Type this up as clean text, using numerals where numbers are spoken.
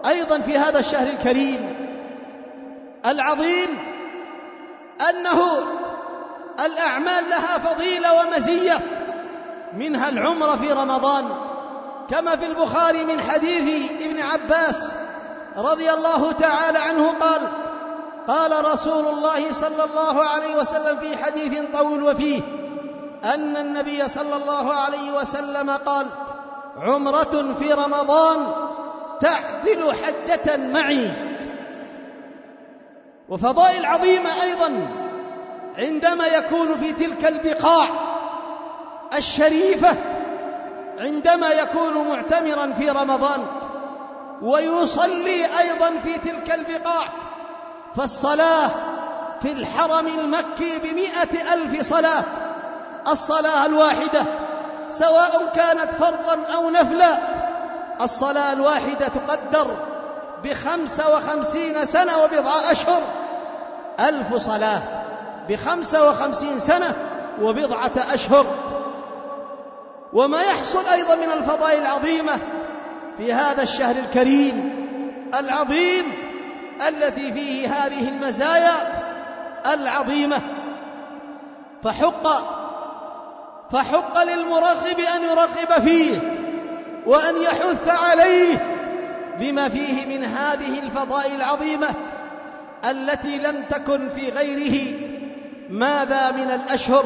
أيضا في هذا الشهر الكريم العظيم أنه الأعمال لها فضيلة ومزية، منها العمرة في رمضان، كما في البخاري من حديث ابن عباس رضي الله تعالى عنه قال: قال رسول الله صلى الله عليه وسلم في حديث طويل وفيه أن النبي صلى الله عليه وسلم قال: عمرة في رمضان تعدل حجة معي. وفضائل عظيمة أيضا عندما يكون في تلك البقاع الشريفة، عندما يكون معتمرا في رمضان ويصلي أيضا في تلك البقاع، فالصلاة في الحرم المكي ب100,000 صلاة. الصلاة الواحدة سواء كانت فرضا أو نفلا، الصلاة الواحدة تقدر ب55 سنة وبضع أشهر. 1000 صلاة ب55 سنة وبضعة أشهر. وما يحصل أيضا من الفضائل العظيمة في هذا الشهر الكريم العظيم الذي فيه هذه المزايا العظيمة، فحق للمرغب أن يرغب فيه وأن يحث عليه بما فيه من هذه الفضائل العظيمة التي لم تكن في غيره. ماذا من الأشهر